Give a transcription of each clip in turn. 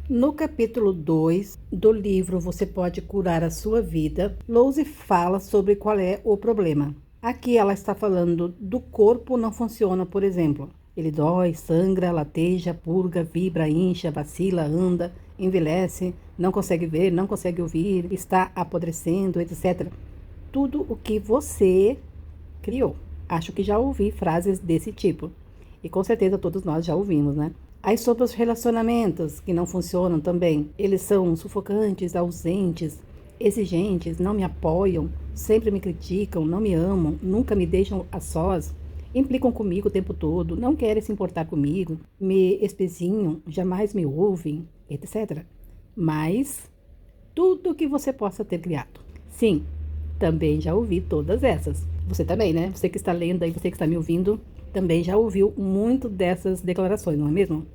No capítulo 2 do livro Você Pode Curar a Sua Vida, Louise fala sobre qual é o problema. Aqui ela está falando do corpo não funciona, por exemplo. Ele dói, sangra, lateja, purga, vibra, incha, vacila, anda, envelhece, não consegue ver, não consegue ouvir, está apodrecendo, etc. Tudo o que você criou. Acho que já ouvi frases desse tipo. E com certeza todos nós já ouvimos, né? Aí sobre os relacionamentos que não funcionam também. Eles são sufocantes, ausentes, exigentes, não me apoiam, sempre me criticam, não me amam, nunca me deixam a sós, implicam comigo o tempo todo, não querem se importar comigo, me espezinham, jamais me ouvem, etc. Mas tudo que você possa ter criado. Sim, também já ouvi todas essas. Você também, né? Você que está lendo aí, você que está me ouvindo, também já ouviu muito dessas declarações, não é mesmo?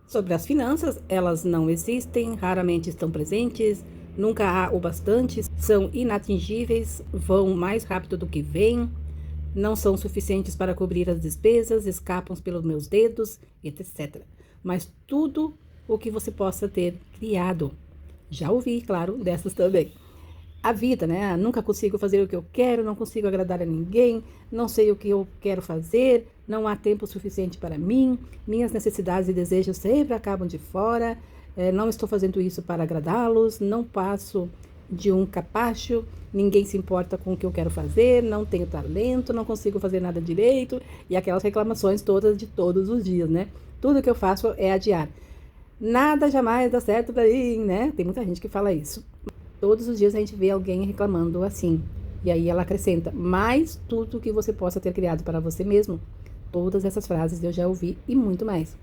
Sobre as finanças, elas não existem, raramente estão presentes, nunca há o bastante, são inatingíveis, vão mais rápido do que vêm, não são suficientes para cobrir as despesas, escapam pelos meus dedos, etc. Mas tudo o que você possa ter criado. Já ouvi, claro, dessas também. A vida, né? Nunca consigo fazer o que eu quero, não consigo agradar a ninguém, não sei o que eu quero fazer, não há tempo suficiente para mim, minhas necessidades e desejos sempre acabam de fora, não estou fazendo isso para agradá-los, não passo de um capacho, ninguém se importa com o que eu quero fazer, não tenho talento, não consigo fazer nada direito, e aquelas reclamações todas de todos os dias, né? Tudo que eu faço é adiar. Nada jamais dá certo para mim, né? Tem muita gente que fala isso. Todos os dias a gente vê alguém reclamando assim. E aí ela acrescenta, mais tudo que você possa ter criado para você mesmo. Todas essas frases eu já ouvi e muito mais.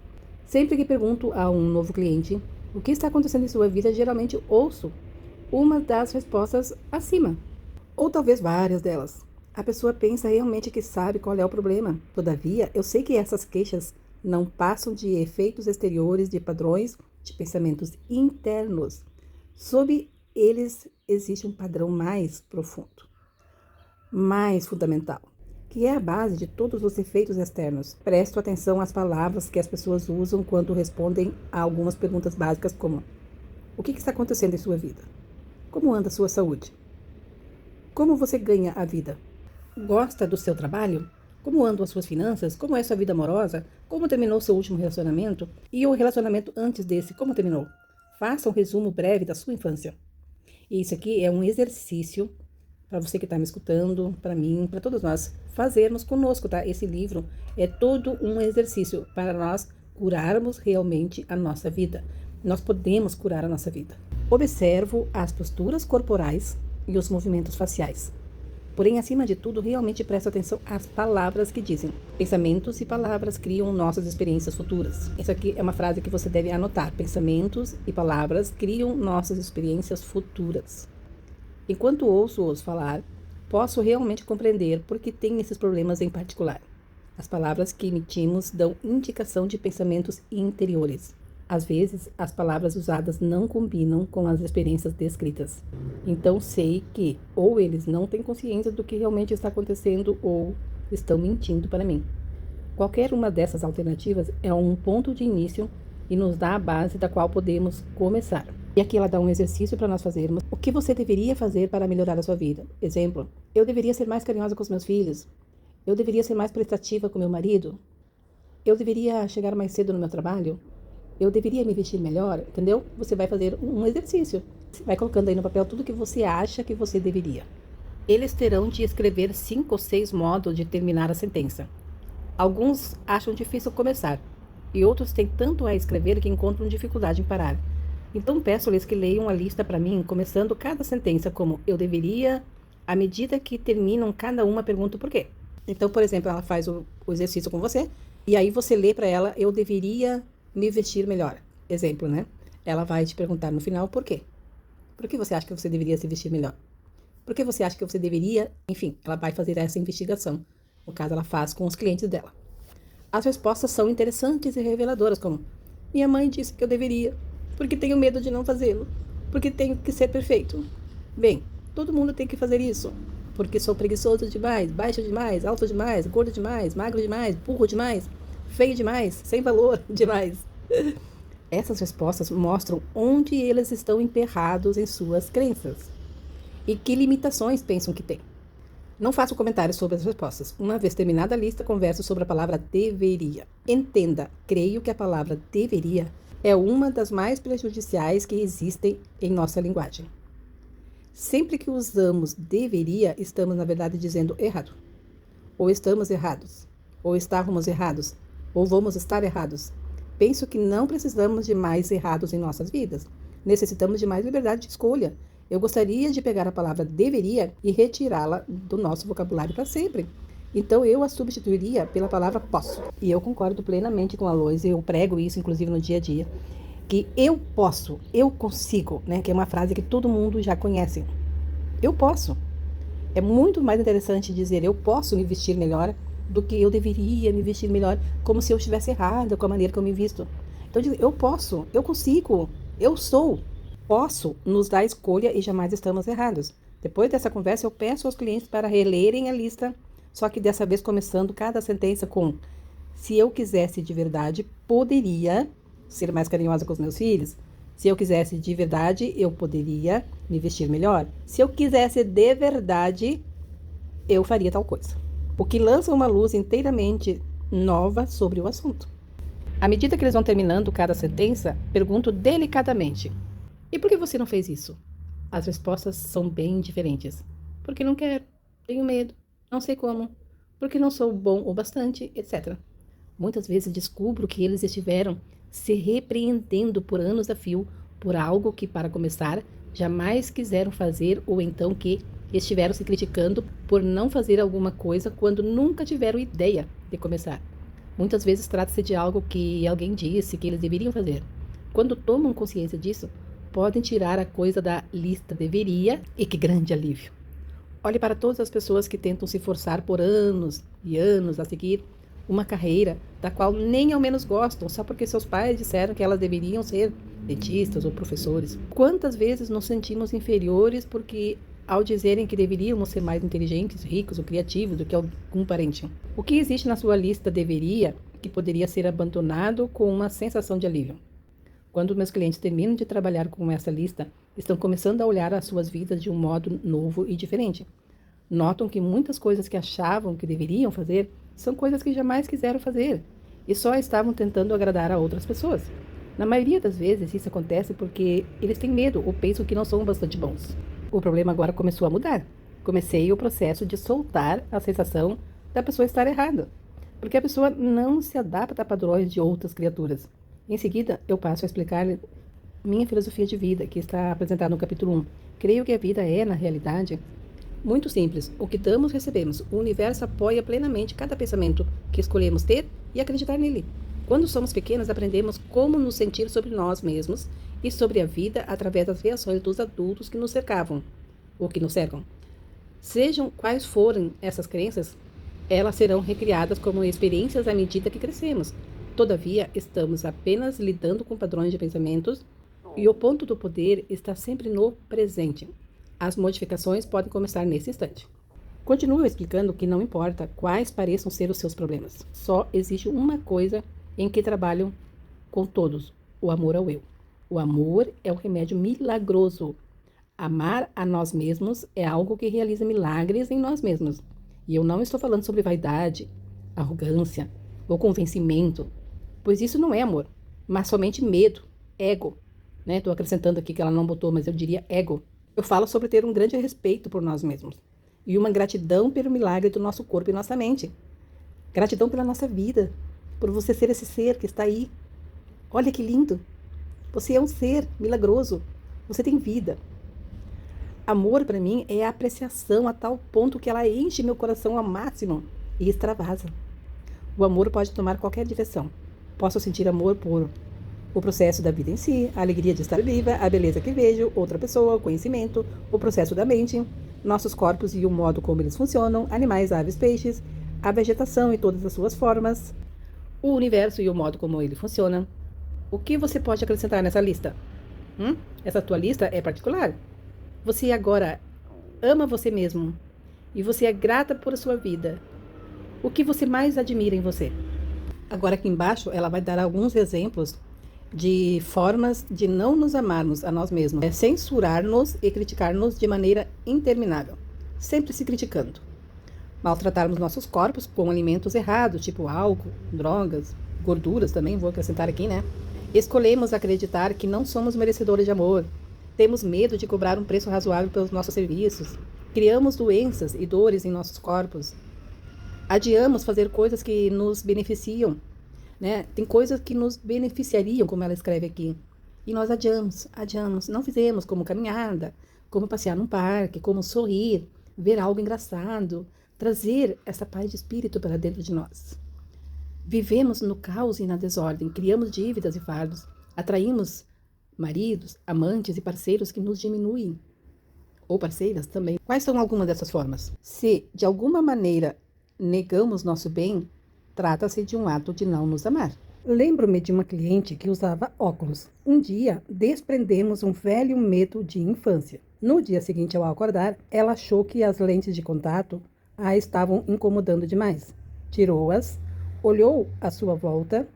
Sempre que pergunto a um novo cliente o que está acontecendo em sua vida, geralmente ouço uma das respostas acima. Ou talvez várias delas. A pessoa pensa realmente que sabe qual é o problema. Todavia, eu sei que essas queixas não passam de efeitos exteriores de padrões de pensamentos internos. Sob eles existe um padrão mais profundo, mais fundamental, que é a base de todos os efeitos externos. Presto atenção às palavras que as pessoas usam quando respondem a algumas perguntas básicas como: o que está acontecendo em sua vida? Como anda a sua saúde? Como você ganha a vida? Gosta do seu trabalho? Como andam as suas finanças? Como é sua vida amorosa? Como terminou seu último relacionamento? E o relacionamento antes desse, como terminou? Faça um resumo breve da sua infância. E isso aqui é um exercício para você que está me escutando, para mim, para todos nós fazermos conosco, tá? Esse livro é todo um exercício para nós curarmos realmente a nossa vida. Nós podemos curar a nossa vida. Observo as posturas corporais e os movimentos faciais. Porém, acima de tudo, realmente presto atenção às palavras que dizem. Pensamentos e palavras criam nossas experiências futuras. Isso aqui é uma frase que você deve anotar. Pensamentos e palavras criam nossas experiências futuras. Enquanto ouço-os falar, posso realmente compreender por que tem esses problemas em particular. As palavras que emitimos dão indicação de pensamentos interiores. Às vezes, as palavras usadas não combinam com as experiências descritas. Então, sei que ou eles não têm consciência do que realmente está acontecendo ou estão mentindo para mim. Qualquer uma dessas alternativas é um ponto de início e nos dá a base da qual podemos começar. E aqui ela dá um exercício para nós fazermos. O que você deveria fazer para melhorar a sua vida? Exemplo, eu deveria ser mais carinhosa com os meus filhos. Eu deveria ser mais prestativa com meu marido. Eu deveria chegar mais cedo no meu trabalho. Eu deveria me vestir melhor, entendeu? Você vai fazer um exercício. Você vai colocando aí no papel tudo que você acha que você deveria. Eles terão de escrever 5 ou 6 modos de terminar a sentença. Alguns acham difícil começar, e outros têm tanto a escrever que encontram dificuldade em parar. Então peço-lhes que leiam a lista para mim, começando cada sentença como eu deveria, à medida que terminam cada uma pergunta o porquê. Então, por exemplo, ela faz o exercício com você, e aí você lê para ela, eu deveria me vestir melhor. Exemplo, né? Ela vai te perguntar no final por quê. Por que você acha que você deveria se vestir melhor? Por que você acha que você deveria... Enfim, ela vai fazer essa investigação. No caso, ela faz com os clientes dela. As respostas são interessantes e reveladoras, como: minha mãe disse que eu deveria, porque tenho medo de não fazê-lo, porque tenho que ser perfeito. Bem, todo mundo tem que fazer isso, porque sou preguiçoso demais, baixo demais, alto demais, gordo demais, magro demais, burro demais, feio demais, sem valor demais. Essas respostas mostram onde eles estão emperrados em suas crenças e que limitações pensam que têm. Não faço comentários sobre as respostas. Uma vez terminada a lista, converso sobre a palavra deveria. Entenda, creio que a palavra deveria é uma das mais prejudiciais que existem em nossa linguagem. Sempre que usamos deveria, estamos, na verdade, dizendo errado. Ou estamos errados. Ou estávamos errados. Ou vamos estar errados. Penso que não precisamos de mais errados em nossas vidas. Necessitamos de mais liberdade de escolha. Eu gostaria de pegar a palavra deveria e retirá-la do nosso vocabulário para sempre. Então, eu a substituiria pela palavra posso. E eu concordo plenamente com a Lois, eu prego isso, inclusive, no dia a dia, que eu posso, eu consigo, né? Que é uma frase que todo mundo já conhece. Eu posso. É muito mais interessante dizer eu posso me vestir melhor do que eu deveria me vestir melhor, como se eu estivesse errada com a maneira que eu me visto. Então, eu posso, eu consigo, eu sou. Posso nos dá escolha e jamais estamos errados. Depois dessa conversa, eu peço aos clientes para relerem a lista, só que dessa vez começando cada sentença com: se eu quisesse de verdade, poderia ser mais carinhosa com os meus filhos. Se eu quisesse de verdade, eu poderia me vestir melhor. Se eu quisesse de verdade, eu faria tal coisa. O que lança uma luz inteiramente nova sobre o assunto. À medida que eles vão terminando cada sentença, pergunto delicadamente: e por que você não fez isso? As respostas são bem diferentes. Porque não quero, tenho medo, não sei como, porque não sou bom o bastante, etc. Muitas vezes descubro que eles estiveram se repreendendo por anos a fio por algo que, para começar, jamais quiseram fazer, ou então que estiveram se criticando por não fazer alguma coisa quando nunca tiveram ideia de começar. Muitas vezes trata-se de algo que alguém disse que eles deveriam fazer. Quando tomam consciência disso, podem tirar a coisa da lista deveria, e que grande alívio. Olhe para todas as pessoas que tentam se forçar por anos e anos a seguir uma carreira da qual nem ao menos gostam, só porque seus pais disseram que elas deveriam ser dentistas ou professores. Quantas vezes nos sentimos inferiores porque, ao dizerem que deveríamos ser mais inteligentes, ricos ou criativos do que algum parente? O que existe na sua lista deveria que poderia ser abandonado com uma sensação de alívio? Quando meus clientes terminam de trabalhar com essa lista, estão começando a olhar as suas vidas de um modo novo e diferente. Notam que muitas coisas que achavam que deveriam fazer são coisas que jamais quiseram fazer e só estavam tentando agradar a outras pessoas. Na maioria das vezes, isso acontece porque eles têm medo ou pensam que não são bastante bons. O problema agora começou a mudar. Comecei o processo de soltar a sensação da pessoa estar errada, porque a pessoa não se adapta a padrões de outras criaturas. Em seguida, eu passo a explicar minha filosofia de vida, que está apresentada no capítulo 1. Creio que a vida é, na realidade, muito simples. O que damos, recebemos. O universo apoia plenamente cada pensamento que escolhemos ter e acreditar nele. Quando somos pequenos, aprendemos como nos sentir sobre nós mesmos e sobre a vida através das reações dos adultos que nos cercavam, ou que nos cercam. Sejam quais forem essas crenças, elas serão recriadas como experiências à medida que crescemos. Todavia, estamos apenas lidando com padrões de pensamentos e o ponto do poder está sempre no presente. As modificações podem começar nesse instante. Continuo explicando que não importa quais pareçam ser os seus problemas. Só existe uma coisa em que trabalham com todos: o amor ao eu. O amor é o remédio milagroso. Amar a nós mesmos é algo que realiza milagres em nós mesmos. E eu não estou falando sobre vaidade, arrogância ou convencimento, pois isso não é amor, mas somente medo, ego. Estou acrescentando aqui que ela não botou, mas eu diria ego. Eu falo sobre ter um grande respeito por nós mesmos e uma gratidão pelo milagre do nosso corpo e nossa mente. Gratidão pela nossa vida, por você ser esse ser que está aí. Olha que lindo! Você é um ser milagroso. Você tem vida. Amor, para mim, é a apreciação a tal ponto que ela enche meu coração ao máximo e extravasa. O amor pode tomar qualquer direção. Posso sentir amor por o processo da vida em si, a alegria de estar viva, a beleza que vejo, outra pessoa, o conhecimento, o processo da mente, nossos corpos e o modo como eles funcionam, animais, aves, peixes, a vegetação e todas as suas formas, o universo e o modo como ele funciona. O que você pode acrescentar nessa lista? Essa tua lista é particular. Você agora ama você mesmo e você é grata por a sua vida. O que você mais admira em você? Agora aqui embaixo ela vai dar alguns exemplos de formas de não nos amarmos a nós mesmos. É censurar-nos e criticar-nos de maneira interminável, sempre se criticando. Maltratarmos nossos corpos com alimentos errados, tipo álcool, drogas, gorduras também, vou acrescentar aqui, né? Escolhemos acreditar que não somos merecedores de amor. Temos medo de cobrar um preço razoável pelos nossos serviços. Criamos doenças e dores em nossos corpos. Adiamos fazer coisas que nos beneficiam, né? Tem coisas que nos beneficiariam, como ela escreve aqui. E nós adiamos. Não fizemos, como caminhada, como passear num parque, como sorrir, ver algo engraçado, trazer essa paz de espírito para dentro de nós. Vivemos no caos e na desordem, criamos dívidas e fardos, atraímos maridos, amantes e parceiros que nos diminuem, ou parceiras também. Quais são algumas dessas formas? Se, de alguma maneira, negamos nosso bem, trata-se de um ato de não nos amar. Lembro-me de uma cliente que usava óculos. Um dia, desprendemos um velho medo de infância. No dia seguinte, ao acordar, ela achou que as lentes de contato a estavam incomodando demais. Tirou-as, olhou à sua volta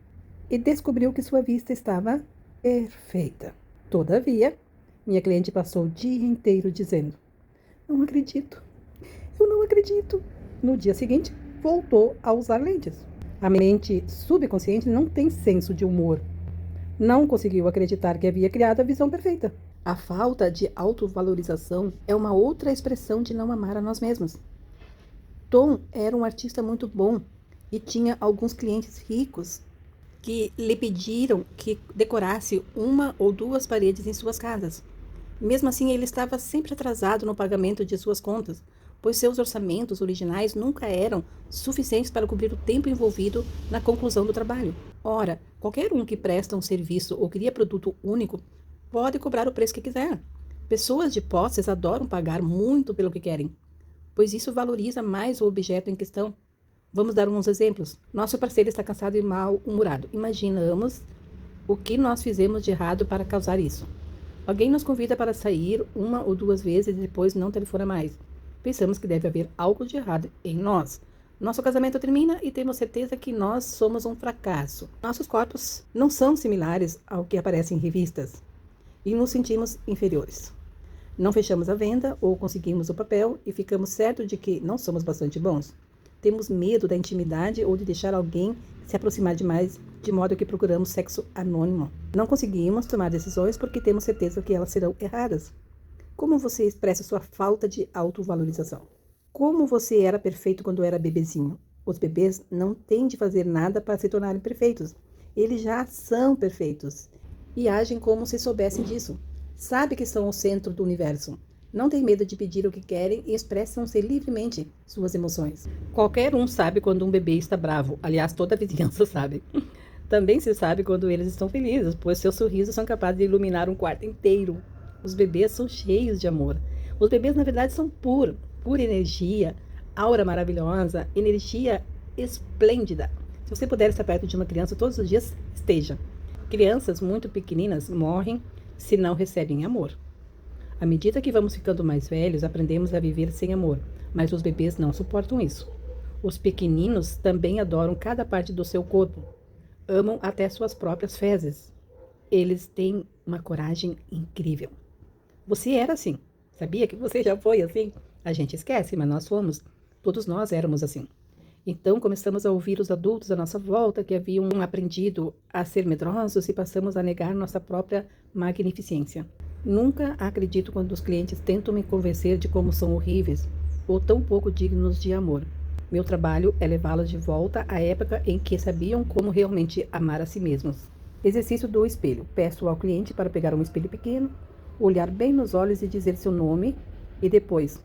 e descobriu que sua vista estava perfeita. Todavia, minha cliente passou o dia inteiro dizendo: "Não acredito, eu não acredito." No dia seguinte, voltou a usar lentes. A mente subconsciente não tem senso de humor. Não conseguiu acreditar que havia criado a visão perfeita. A falta de autovalorização é uma outra expressão de não amar a nós mesmos. Tom era um artista muito bom e tinha alguns clientes ricos que lhe pediram que decorasse uma ou duas paredes em suas casas. Mesmo assim, ele estava sempre atrasado no pagamento de suas contas, pois seus orçamentos originais nunca eram suficientes para cobrir o tempo envolvido na conclusão do trabalho. Ora, qualquer um que presta um serviço ou cria produto único pode cobrar o preço que quiser. Pessoas de posses adoram pagar muito pelo que querem, pois isso valoriza mais o objeto em questão. Vamos dar uns exemplos. Nosso parceiro está cansado e mal-humorado. Imaginamos o que nós fizemos de errado para causar isso. Alguém nos convida para sair uma ou duas vezes e depois não telefona mais. Pensamos que deve haver algo de errado em nós. Nosso casamento termina e temos certeza que nós somos um fracasso. Nossos corpos não são similares ao que aparece em revistas e nos sentimos inferiores. Não fechamos a venda ou conseguimos o papel e ficamos certos de que não somos bastante bons. Temos medo da intimidade ou de deixar alguém se aproximar demais, de modo que procuramos sexo anônimo. Não conseguimos tomar decisões porque temos certeza que elas serão erradas. Como você expressa sua falta de autovalorização? Como você era perfeito quando era bebezinho? Os bebês não têm de fazer nada para se tornarem perfeitos. Eles já são perfeitos e agem como se soubessem disso. Sabe que são o centro do universo. Não tem medo de pedir o que querem e expressam-se livremente suas emoções. Qualquer um sabe quando um bebê está bravo. Aliás, toda a vizinhança sabe. Também se sabe quando eles estão felizes, pois seus sorrisos são capazes de iluminar um quarto inteiro. Os bebês são cheios de amor. Os bebês, na verdade, são pura energia, aura maravilhosa, energia esplêndida. Se você puder estar perto de uma criança todos os dias, esteja. Crianças muito pequeninas morrem se não recebem amor. À medida que vamos ficando mais velhos, aprendemos a viver sem amor, mas os bebês não suportam isso. Os pequeninos também adoram cada parte do seu corpo. Amam até suas próprias fezes. Eles têm uma coragem incrível. Você era assim. Sabia que você já foi assim? A gente esquece, mas nós fomos. Todos nós éramos assim. Então começamos a ouvir os adultos à nossa volta que haviam aprendido a ser medrosos e passamos a negar nossa própria magnificência. Nunca acredito quando os clientes tentam me convencer de como são horríveis ou tão pouco dignos de amor. Meu trabalho é levá-los de volta à época em que sabiam como realmente amar a si mesmos. Exercício do espelho. Peço ao cliente para pegar um espelho pequeno, olhar bem nos olhos e dizer seu nome e depois: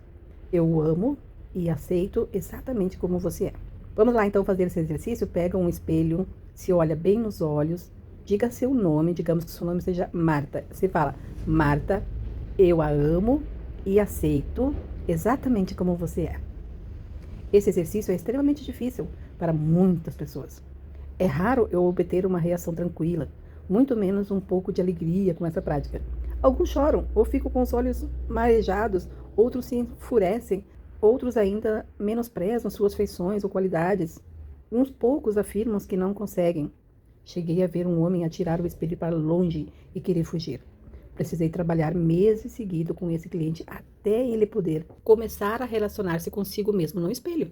"Eu amo e aceito exatamente como você é." Vamos lá então fazer esse exercício. Pega um espelho, se olha bem nos olhos, diga seu nome, digamos que seu nome seja Marta. Você fala: "Marta, eu a amo e aceito exatamente como você é." Esse exercício é extremamente difícil para muitas pessoas. É raro eu obter uma reação tranquila, muito menos um pouco de alegria com essa prática. Alguns choram ou ficam com os olhos marejados, outros se enfurecem, outros ainda menosprezam suas feições ou qualidades. Uns poucos afirmam que não conseguem. Cheguei a ver um homem atirar o espelho para longe e querer fugir. Precisei trabalhar meses seguidos com esse cliente até ele poder começar a relacionar-se consigo mesmo no espelho.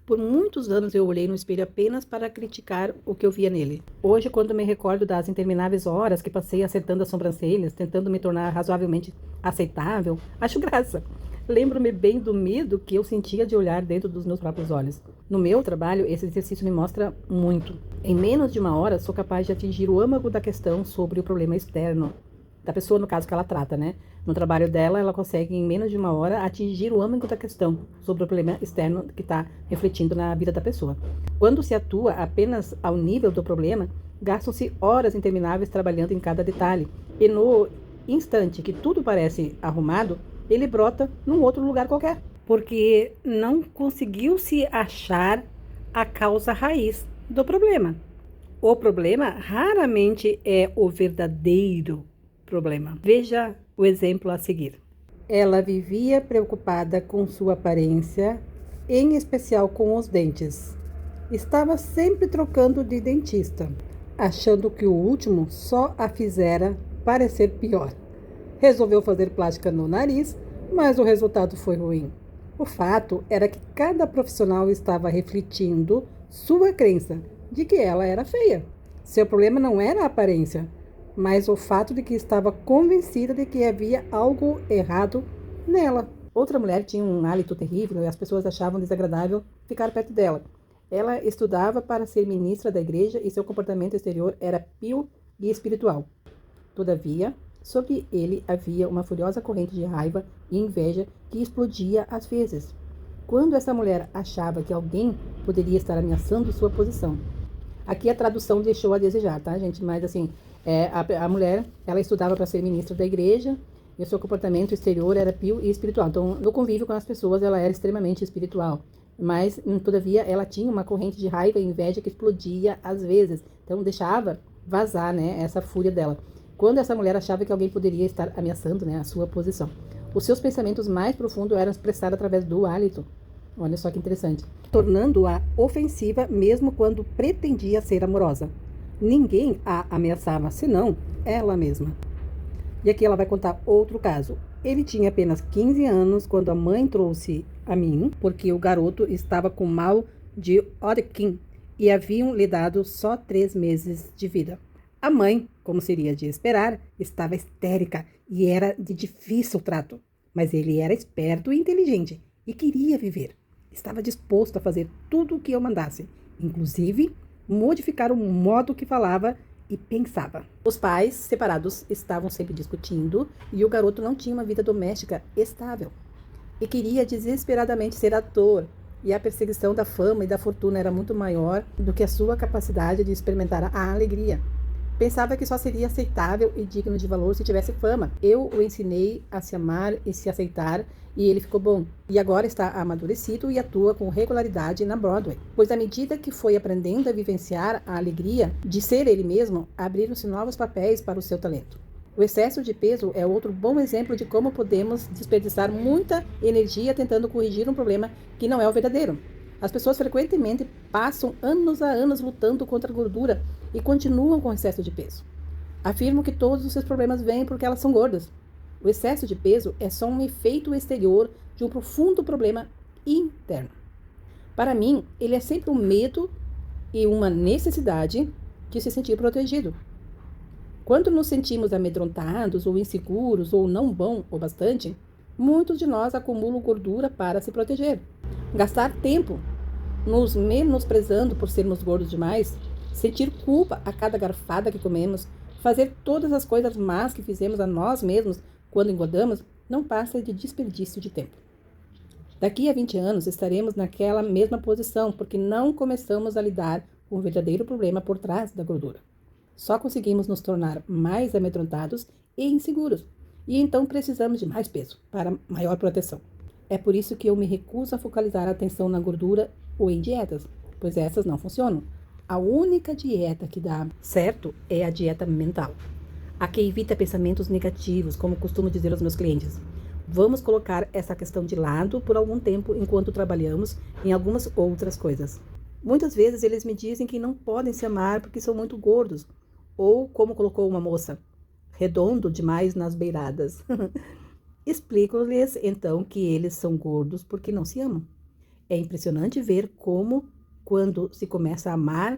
Por muitos anos eu olhei no espelho apenas para criticar o que eu via nele. Hoje, quando me recordo das intermináveis horas que passei acertando as sobrancelhas, tentando me tornar razoavelmente aceitável, acho graça. Lembro-me bem do medo que eu sentia de olhar dentro dos meus próprios olhos. No meu trabalho, esse exercício me mostra muito. Em menos de uma hora, sou capaz de atingir o âmago da questão sobre o problema externo. Da pessoa, no caso, que ela trata, né? No trabalho dela, ela consegue, em menos de uma hora, atingir o âmago da questão sobre o problema externo que está refletindo na vida da pessoa. Quando se atua apenas ao nível do problema, gastam-se horas intermináveis trabalhando em cada detalhe. E no instante que tudo parece arrumado, ele brota num outro lugar qualquer. Porque não conseguiu se achar a causa raiz do problema. O problema raramente é o verdadeiro problema. Veja o exemplo a seguir. Ela vivia preocupada com sua aparência, em especial com os dentes. Estava sempre trocando de dentista, achando que o último só a fizera parecer pior. Resolveu fazer plástica no nariz, mas o resultado foi ruim. O fato era que cada profissional estava refletindo sua crença de que ela era feia. Seu problema não era a aparência, mas o fato de que estava convencida de que havia algo errado nela. Outra mulher tinha um hálito terrível e as pessoas achavam desagradável ficar perto dela. Ela estudava para ser ministra da igreja e seu comportamento exterior era pio e espiritual. Todavia, sobre ele havia uma furiosa corrente de raiva e inveja que explodia às vezes, quando essa mulher achava que alguém poderia estar ameaçando sua posição. Aqui a tradução deixou a desejar, tá, gente? Mas assim, a mulher, ela estudava para ser ministra da igreja e o seu comportamento exterior era pio e espiritual. Então, no convívio com as pessoas, ela era extremamente espiritual. Mas, todavia, ela tinha uma corrente de raiva e inveja que explodia às vezes. Então, deixava vazar, né, essa fúria dela. Quando essa mulher achava que alguém poderia estar ameaçando, né, a sua posição. Os seus pensamentos mais profundos eram expressados através do hálito. Olha só que interessante. Tornando-a ofensiva mesmo quando pretendia ser amorosa. Ninguém a ameaçava, senão ela mesma. E aqui ela vai contar outro caso. Ele tinha apenas 15 anos quando a mãe trouxe a mim, porque o garoto estava com mal de Hodgkin e haviam lhe dado só 3 meses de vida. A mãe, como seria de esperar, estava histérica e era de difícil trato. Mas ele era esperto e inteligente e queria viver. Estava disposto a fazer tudo o que eu mandasse, inclusive modificar o modo que falava e pensava. Os pais, separados, estavam sempre discutindo e o garoto não tinha uma vida doméstica estável. E queria desesperadamente ser ator, e a perseguição da fama e da fortuna era muito maior do que a sua capacidade de experimentar a alegria. Pensava que só seria aceitável e digno de valor se tivesse fama. Eu o ensinei a se amar e se aceitar e ele ficou bom. E agora está amadurecido e atua com regularidade na Broadway. Pois à medida que foi aprendendo a vivenciar a alegria de ser ele mesmo, abriram-se novos papéis para o seu talento. O excesso de peso é outro bom exemplo de como podemos desperdiçar muita energia tentando corrigir um problema que não é o verdadeiro. As pessoas frequentemente passam anos a anos lutando contra a gordura e continuam com excesso de peso. Afirmam que todos os seus problemas vêm porque elas são gordas. O excesso de peso é só um efeito exterior de um profundo problema interno. Para mim, ele é sempre um medo e uma necessidade de se sentir protegido. Quando nos sentimos amedrontados ou inseguros ou não bom o bastante, muitos de nós acumulam gordura para se proteger. Gastar tempo nos menosprezando por sermos gordos demais, sentir culpa a cada garfada que comemos, fazer todas as coisas más que fizemos a nós mesmos quando engordamos, não passa de desperdício de tempo. Daqui a 20 anos estaremos naquela mesma posição, porque não começamos a lidar com o verdadeiro problema por trás da gordura. Só conseguimos nos tornar mais amedrontados e inseguros, e então precisamos de mais peso para maior proteção. É por isso que eu me recuso a focalizar a atenção na gordura ou em dietas, pois essas não funcionam. A única dieta que dá certo é a dieta mental. A que evita pensamentos negativos, como costumo dizer aos meus clientes. Vamos colocar essa questão de lado por algum tempo enquanto trabalhamos em algumas outras coisas. Muitas vezes eles me dizem que não podem se amar porque são muito gordos, ou, como colocou uma moça, redondo demais nas beiradas. Explico-lhes então que eles são gordos porque não se amam. É impressionante ver como, quando se começa a amar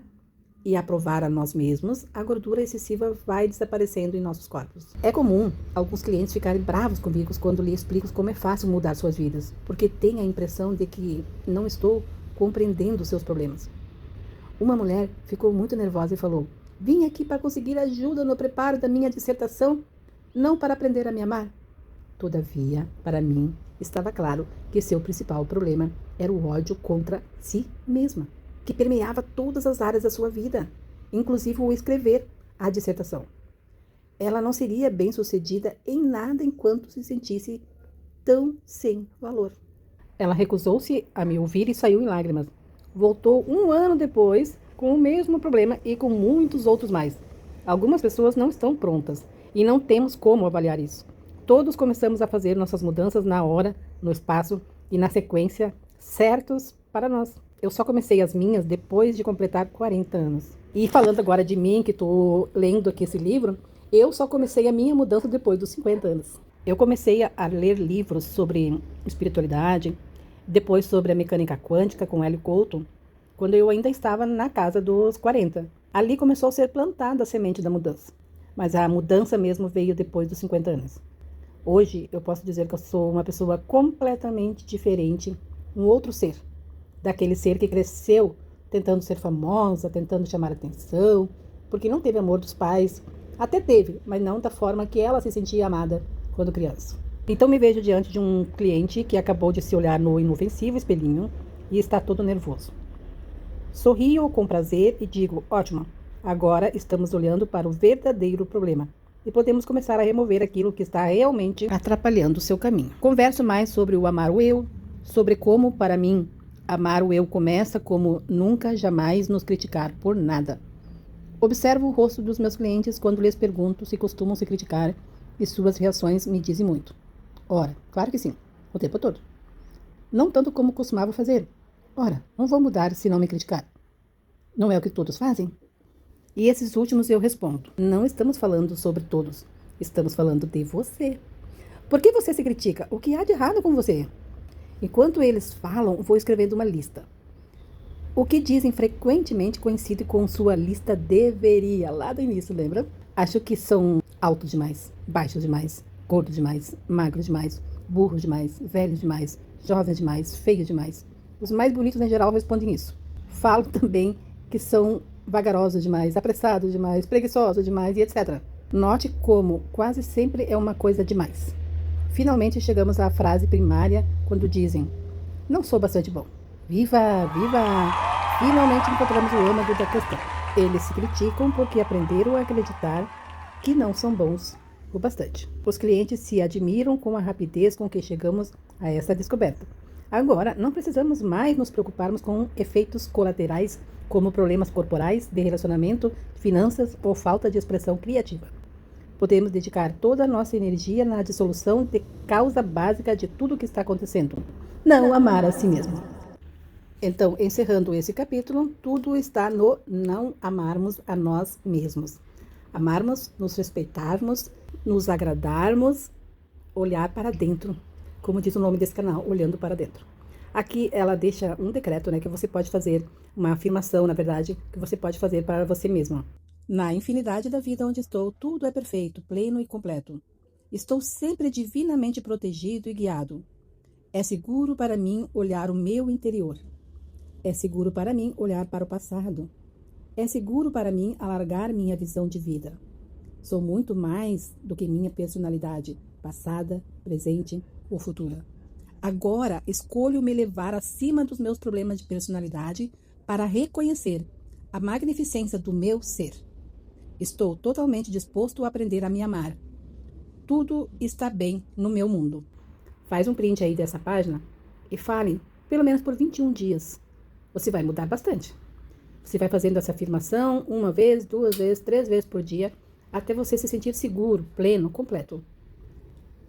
e aprovar a nós mesmos, a gordura excessiva vai desaparecendo em nossos corpos. É comum alguns clientes ficarem bravos comigo quando lhe explico como é fácil mudar suas vidas, porque têm a impressão de que não estou compreendendo seus problemas. Uma mulher ficou muito nervosa e falou: "Vim aqui para conseguir ajuda no preparo da minha dissertação, não para aprender a me amar." Todavia, para mim, estava claro que seu principal problema era o ódio contra si mesma, que permeava todas as áreas da sua vida, inclusive o escrever a dissertação. Ela não seria bem-sucedida em nada enquanto se sentisse tão sem valor. Ela recusou-se a me ouvir e saiu em lágrimas. Voltou 1 ano depois com o mesmo problema e com muitos outros mais. Algumas pessoas não estão prontas e não temos como avaliar isso. Todos começamos a fazer nossas mudanças na hora, no espaço e na sequência certos para nós. Eu só comecei as minhas depois de completar 40 anos. E falando agora de mim, que estou lendo aqui esse livro, eu só comecei a minha mudança depois dos 50 anos. Eu comecei a ler livros sobre espiritualidade, depois sobre a mecânica quântica com Hélio Couto, quando eu ainda estava na casa dos 40. Ali começou a ser plantada a semente da mudança. Mas a mudança mesmo veio depois dos 50 anos. Hoje eu posso dizer que eu sou uma pessoa completamente diferente, um outro ser. Daquele ser que cresceu tentando ser famosa, tentando chamar atenção, porque não teve amor dos pais. Até teve, mas não da forma que ela se sentia amada quando criança. Então me vejo diante de um cliente que acabou de se olhar no inofensivo espelhinho e está todo nervoso. Sorrio com prazer e digo: ótimo, agora estamos olhando para o verdadeiro problema e podemos começar a remover aquilo que está realmente atrapalhando o seu caminho. Converso mais sobre o amar o eu, sobre como, para mim, amar o eu começa como nunca jamais nos criticar por nada. Observo o rosto dos meus clientes quando lhes pergunto se costumam se criticar e suas reações me dizem muito. Ora, claro que sim, o tempo todo. Não tanto como costumava fazer. Ora, não vou mudar se não me criticar. Não é o que todos fazem? E esses últimos eu respondo: não estamos falando sobre todos, estamos falando de você. Por que você se critica? O que há de errado com você? Enquanto eles falam, vou escrevendo uma lista. O que dizem frequentemente coincide com sua lista deveria, lá do início, lembra? Acho que são alto demais, baixo demais, gordo demais, magro demais, burro demais, velho demais, jovem demais, feio demais. Os mais bonitos, em geral, respondem isso. Falo também que são vagarosos demais, apressados demais, preguiçosos demais e etc. Note como quase sempre é uma coisa demais. Finalmente chegamos à frase primária quando dizem: não sou bastante bom. Viva, viva! Finalmente encontramos o âmago da questão. Eles se criticam porque aprenderam a acreditar que não são bons o bastante. Os clientes se admiram com a rapidez com que chegamos a essa descoberta. Agora, não precisamos mais nos preocuparmos com efeitos colaterais como problemas corporais, de relacionamento, finanças ou falta de expressão criativa. Podemos dedicar toda a nossa energia na dissolução de causa básica de tudo o que está acontecendo. Não amar a si mesmo. Então, encerrando esse capítulo, tudo está no não amarmos a nós mesmos. Amarmos, nos respeitarmos, nos agradarmos, olhar para dentro. Como diz o nome desse canal, olhando para dentro. Aqui ela deixa um decreto, que você pode fazer, uma afirmação, na verdade, que você pode fazer para você mesma. Na infinidade da vida onde estou, tudo é perfeito, pleno e completo. Estou sempre divinamente protegido e guiado. É seguro para mim olhar o meu interior. É seguro para mim olhar para o passado. É seguro para mim alargar minha visão de vida. Sou muito mais do que minha personalidade, passada, presente ou futura. Agora escolho me levar acima dos meus problemas de personalidade para reconhecer a magnificência do meu ser. Estou totalmente disposto a aprender a me amar. Tudo está bem no meu mundo. Faz um print aí dessa página e fale pelo menos por 21 dias. Você vai mudar bastante. Você vai fazendo essa afirmação 1 vez, 2 vezes, 3 vezes por dia, até você se sentir seguro, pleno, completo.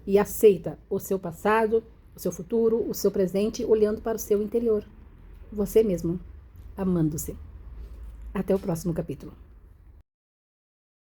E aceita o seu passado, o seu futuro, o seu presente, olhando para o seu interior. Você mesmo. amando-se. Até o próximo capítulo.